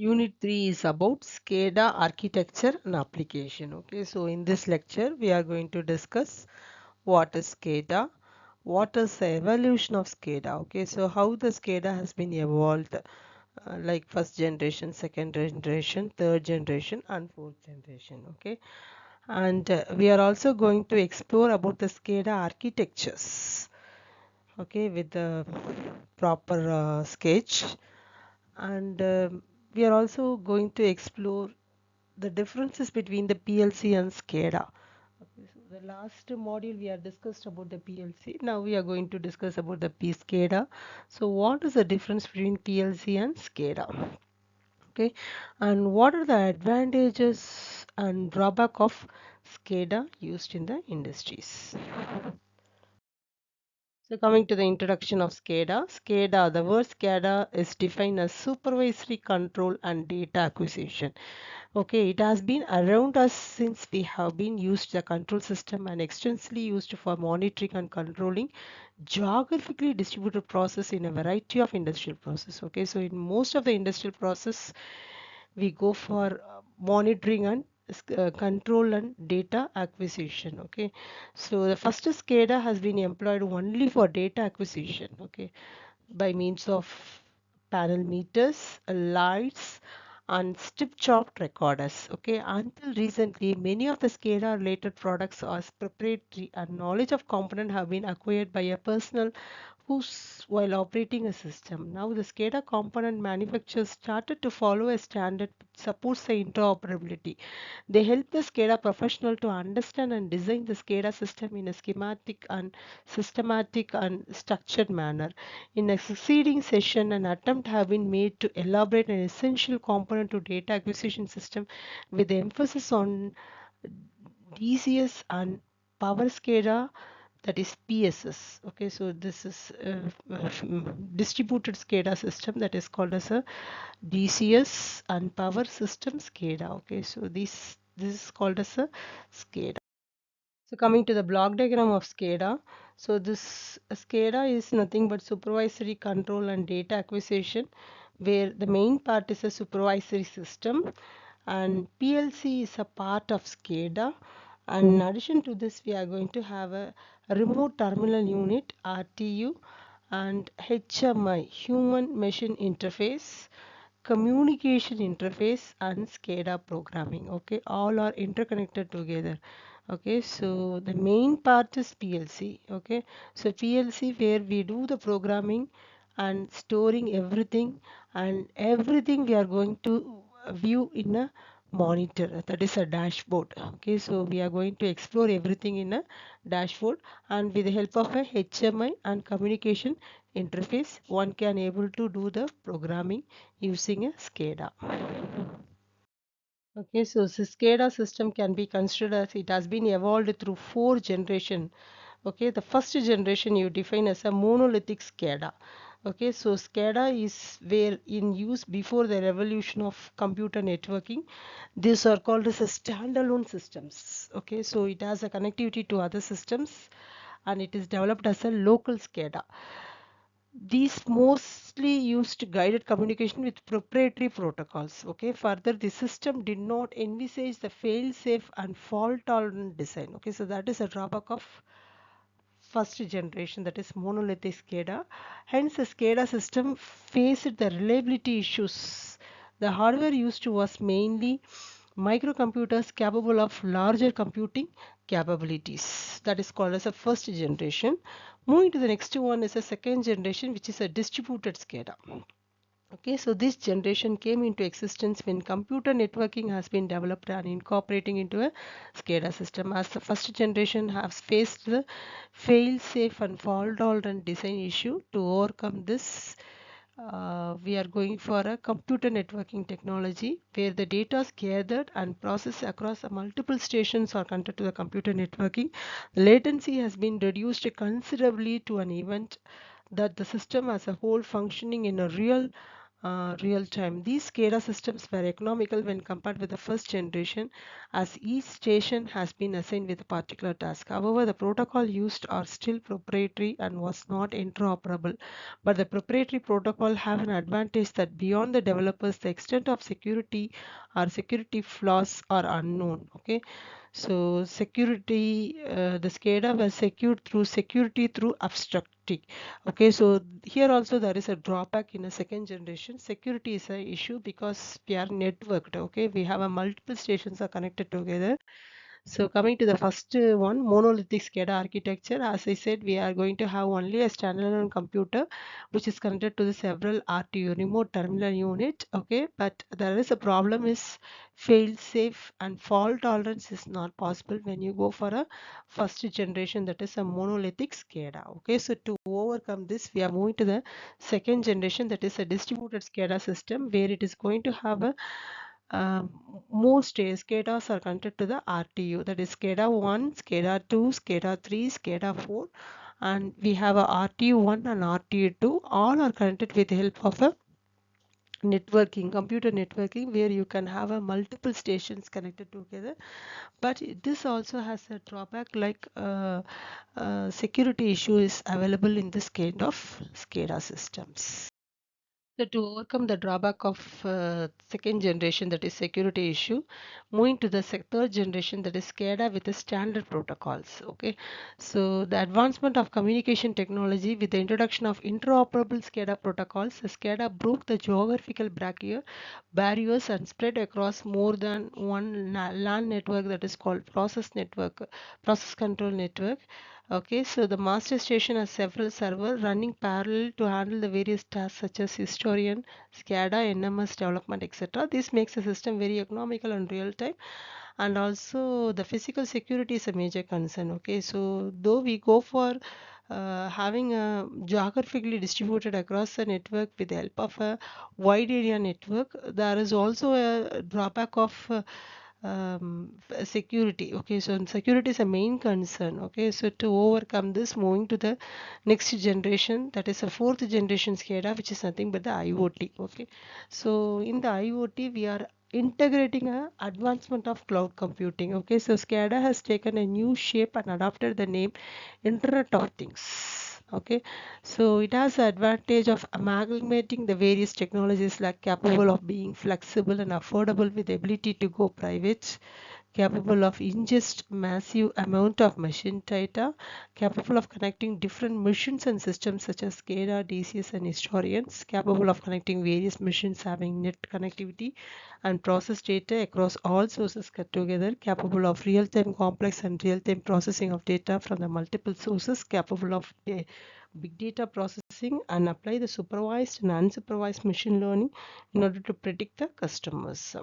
Unit 3 is about SCADA architecture and application. Okay, so in this lecture, we are going to discuss what is SCADA, what is the evolution of SCADA. Okay, so how the SCADA has been evolved, like first generation, second generation, third generation, and fourth generation. Okay, and we are also going to explore about the SCADA architectures. Okay, with the proper sketch, and we are also going to explore the differences between the PLC and SCADA. Okay, so the last module we have discussed about the PLC. Now we are going to discuss about the SCADA. So what is the difference between PLC and SCADA? Okay, and what are the advantages and drawback of SCADA used in the industries? So coming to the introduction of SCADA, the word SCADA is defined as supervisory control and data acquisition. Okay, it has been around us since we have been used the control system and extensively used for monitoring and controlling geographically distributed process in a variety of industrial process. Okay, so in most of the industrial process, we go for monitoring and control and data acquisition. Okay, so the first SCADA has been employed only for data acquisition. Okay, by means of panel meters, lights, and strip chart recorders. Okay, until recently, many of the SCADA related products are proprietary and knowledge of component have been acquired by a personnel who's while operating a system. Now the SCADA component manufacturers started to follow a standard which supports the interoperability. They help the SCADA professional to understand and design the SCADA system in a schematic and systematic and structured manner. In a succeeding session, an attempt have been made to elaborate an essential component to data acquisition system with emphasis on DCS and Power SCADA, that is PSS. Okay, so this is distributed SCADA system that is called as a DCS and Power System SCADA. Okay, so this is called as a SCADA. So coming to the block diagram of SCADA, so this SCADA is nothing but supervisory control and data acquisition, where the main part is a supervisory system and PLC is a part of SCADA. And in addition to this, we are going to have a remote terminal unit RTU and HMI, human machine interface, communication interface, and SCADA programming. Okay, all are interconnected together. Okay, so the main part is PLC. Okay, so PLC where we do the programming and storing everything, and everything we are going to view in a monitor, that is a dashboard. Okay, so we are going to explore everything in a dashboard, and with the help of a HMI and communication interface, one can able to do the programming using a SCADA. Okay, so the SCADA system can be considered as it has been evolved through 4 generations. Okay, the first generation you define as a monolithic SCADA. Okay, so SCADA is where in use before the revolution of computer networking. These are called as a standalone systems. Okay, so it has a connectivity to other systems and it is developed as a local SCADA. These mostly used guided communication with proprietary protocols. Okay, further, the system did not envisage the fail-safe and fault-tolerant design. Okay, so that is a drawback of first generation, that is monolithic SCADA. Hence, the SCADA system faced the reliability issues. The hardware used was mainly microcomputers capable of larger computing capabilities. That is called as a first generation. Moving to the next one is a second generation, which is a distributed SCADA. Okay, so this generation came into existence when computer networking has been developed and incorporating into a SCADA system. As the first generation has faced the fail-safe and fault-tolerant design issue, to overcome this, we are going for a computer networking technology where the data is gathered and processed across multiple stations or connected to the computer networking. The latency has been reduced considerably to an event that the system as a whole functioning in a real real time. These SCADA systems were economical when compared with the first generation, as each station has been assigned with a particular task. However, the protocol used are still proprietary and was not interoperable. But the proprietary protocol have an advantage that beyond the developers, the extent of security or security flaws are unknown. Okay, so the SCADA was secured through security through abstracting. Okay, so here also there is a drawback in a second generation. Security is an issue because we are networked. Okay, we have a multiple stations are connected together. So coming to the first one, monolithic SCADA architecture. As I said, we are going to have only a standalone computer which is connected to the several RTU, remote terminal unit. Okay, but there is a problem is fail safe and fault tolerance is not possible when you go for a first generation, that is a monolithic SCADA. Okay, so to overcome this, we are moving to the second generation, that is a distributed SCADA system, where it is going to have a most SCADAs are connected to the RTU, that is SCADA 1, SCADA 2, SCADA 3, SCADA 4, and we have a RTU 1 and RTU 2. All are connected with the help of a networking, computer networking, where you can have a multiple stations connected together. But this also has a drawback, like security issue is available in this kind of SCADA systems. So to overcome the drawback of second generation, that is security issue, moving to the third generation, that is SCADA with the standard protocols. Okay, so the advancement of communication technology with the introduction of interoperable SCADA protocols, the SCADA broke the geographical barriers and spread across more than one LAN network, that is called process control network. Okay, so the master station has several servers running parallel to handle the various tasks such as historian, SCADA, NMS development, etc. This makes the system very economical and real time. And also the physical security is a major concern. Okay, so though we go for having a geographically distributed across the network with the help of a wide area network, there is also a drawback of security. Okay, so security is a main concern. Okay, so to overcome this, moving to the next generation, that is a fourth generation SCADA, which is nothing but the IoT. Okay, so in the IoT we are integrating a advancement of cloud computing. Okay, so SCADA has taken a new shape and adopted the name Internet of Things. Okay, so it has the advantage of amalgamating the various technologies, like capable of being flexible and affordable with the ability to go private, capable of ingest massive amount of machine data, capable of connecting different machines and systems such as SCADA, DCS and historians, capable of connecting various machines having net connectivity and process data across all sources cut together, capable of real-time complex and real-time processing of data from the multiple sources, capable of big data processing, and apply the supervised and unsupervised machine learning in order to predict the customers.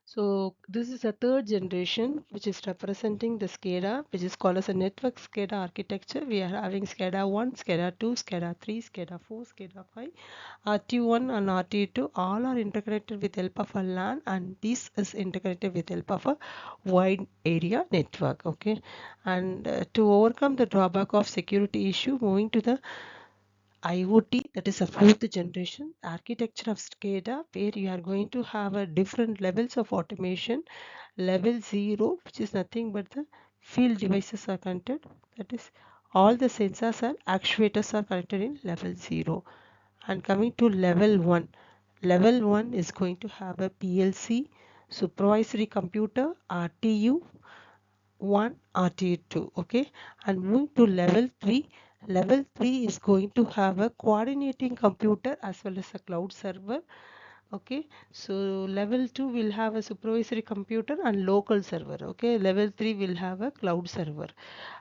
So this is a third generation which is representing the SCADA, which is called as a network SCADA architecture. We are having SCADA 1, SCADA 2, SCADA 3, SCADA 4, SCADA 5, RT1 and RT2. All are integrated with help of a LAN, and this is integrated with help of a wide area network. Okay, and to overcome the drawback of security issue, moving to the IoT, that is a fourth generation architecture of SCADA, where you are going to have a different levels of automation. Level 0, which is nothing but the field devices are connected, that is all the sensors and actuators are connected in level 0. And coming to level 1, level 1 is going to have a PLC, supervisory computer, RTU 1, RT2. Okay, and moving to level 3, level 3 is going to have a coordinating computer as well as a cloud server. Okay, so level 2 will have a supervisory computer and local server. Okay, level 3 will have a cloud server.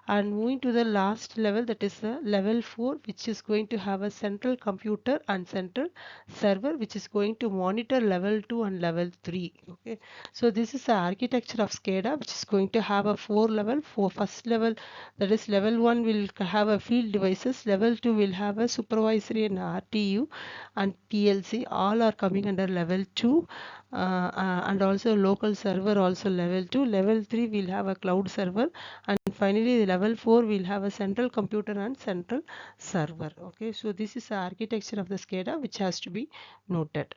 And moving to the last level, that is the level 4, which is going to have a central computer and central server, which is going to monitor level 2 and level 3. Okay, so this is the architecture of SCADA, which is going to have a 4 level. For first level, that is level 1 will have a field devices, level 2 will have a supervisory and RTU and PLC. All are coming under under level 2, and also local server also level 2. Level 3 will have a cloud server, and finally the level 4 will have a central computer and central server. Okay, so this is the architecture of the SCADA which has to be noted.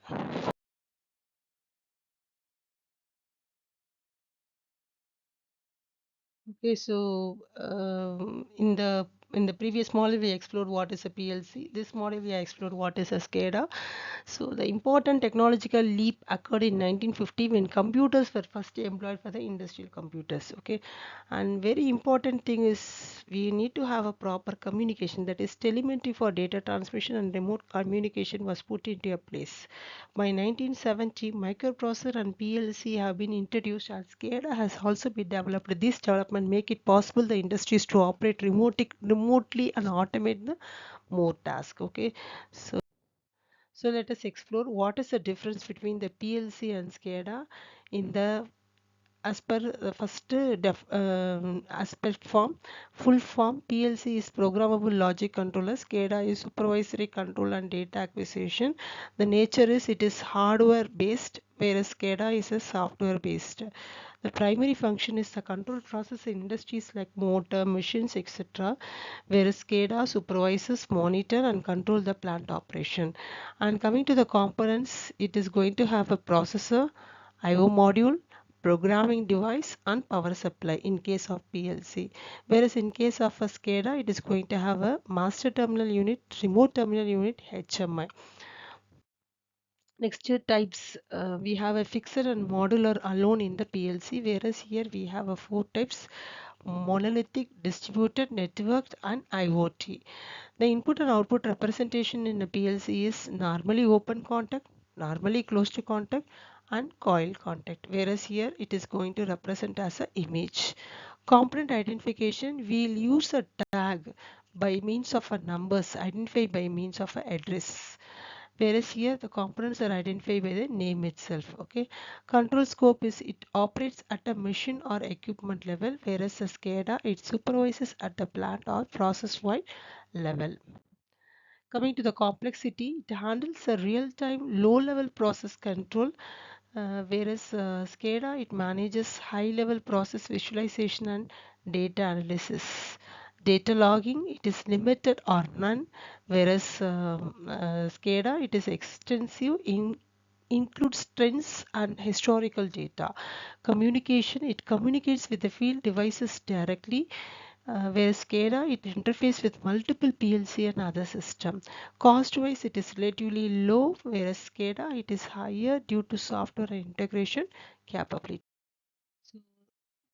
Okay, so in the previous model we explored what is a PLC. This model we explored what is a SCADA. So the important technological leap occurred in 1950 when computers were first employed for the industrial computers. Okay, and very important thing is we need to have a proper communication, that is telemetry for data transmission and remote communication was put into a place. By 1970, microprocessor and PLC have been introduced and SCADA has also been developed. This development make it possible the industries to operate remotely and automate the more tasks. Okay, so let us explore what is the difference between the PLC and SCADA in the as per the first aspect form. Full form: PLC is programmable logic controller, SCADA is supervisory control and data acquisition. The nature is it is hardware based, whereas SCADA is a software based. The primary function is the control process in industries like motor, machines, etc., whereas SCADA supervises, monitor and control the plant operation. And coming to the components, it is going to have a processor, I/O module, programming device and power supply in case of PLC, whereas in case of a SCADA it is going to have a master terminal unit, remote terminal unit, HMI. Next types, we have a fixed and modular alone in the PLC, whereas here we have a 4 types: monolithic, distributed, networked and IoT. The input and output representation in a PLC is normally open contact, normally closed contact and coil contact, whereas here it is going to represent as an image. Component identification, we'll use a tag by means of a numbers identified by means of a address, whereas here the components are identified by the name itself. Okay, control scope is it operates at a machine or equipment level, whereas the SCADA it supervises at the plant or process wide level. Coming to the complexity, it handles a real-time low-level process control, whereas SCADA it manages high-level process visualization and data analysis. Data logging it is limited or none, whereas SCADA it is extensive in includes trends and historical data. Communication it communicates with the field devices directly, whereas SCADA it interfaces with multiple PLC and other systems. Cost wise it is relatively low, whereas SCADA it is higher due to software integration capability. So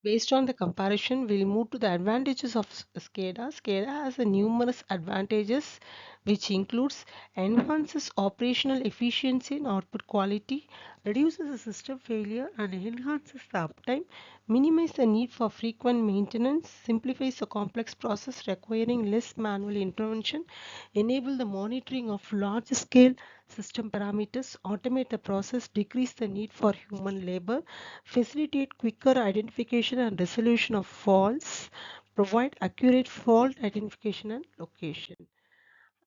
based on the comparison, we'll move to the advantages of SCADA. SCADA has a numerous advantages which includes enhances operational efficiency and output quality, reduces the system failure and enhances the uptime, minimizes the need for frequent maintenance, simplifies the complex process requiring less manual intervention, enable the monitoring of large scale system parameters, automate the process, decrease the need for human labor, facilitate quicker identification and resolution of faults, provide accurate fault identification and location,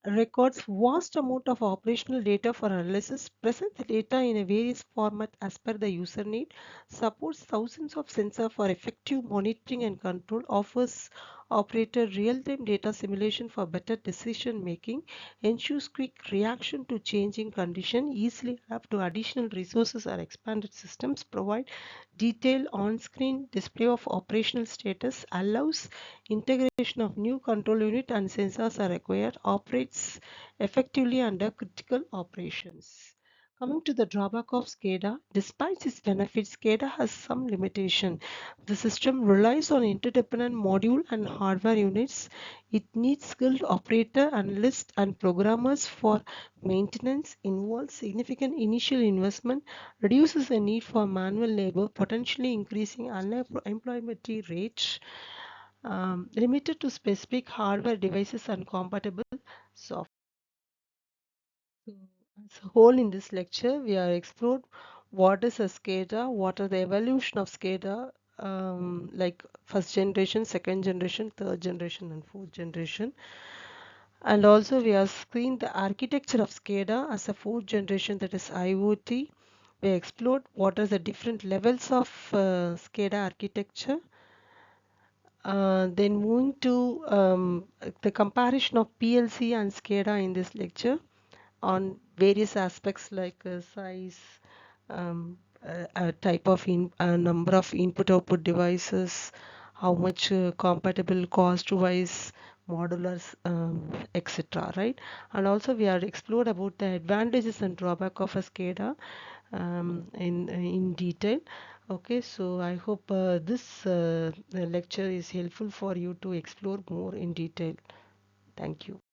records vast amount of operational data for analysis, present the data in a various format as per the user need, supports thousands of sensors for effective monitoring and control, offers operator real-time data simulation for better decision making, ensures quick reaction to changing condition, easily adapt to additional resources or expanded systems, provide detailed on-screen display of operational status, allows integration of new control unit and sensors are required, operates effectively under critical operations. Coming to the drawback of SCADA, despite its benefits, SCADA has some limitation. The system relies on interdependent module and hardware units. It needs skilled operator, analysts, and programmers for maintenance, involves significant initial investment, reduces the need for manual labor, potentially increasing unemployment rate, limited to specific hardware devices and compatible software. So, as a whole, in this lecture, we are explored what is a SCADA, what are the evolution of SCADA, like first generation, second generation, third generation, and fourth generation. And also we have seen the architecture of SCADA as a fourth generation, that is IoT. We explored what are the different levels of SCADA architecture. Then moving to the comparison of PLC and SCADA in this lecture on various aspects like size, type of number of input output devices, how much compatible cost wise, modulars, etc. Right? And also we are explored about the advantages and drawback of a SCADA in detail. Okay, so I hope this lecture is helpful for you to explore more in detail. Thank you.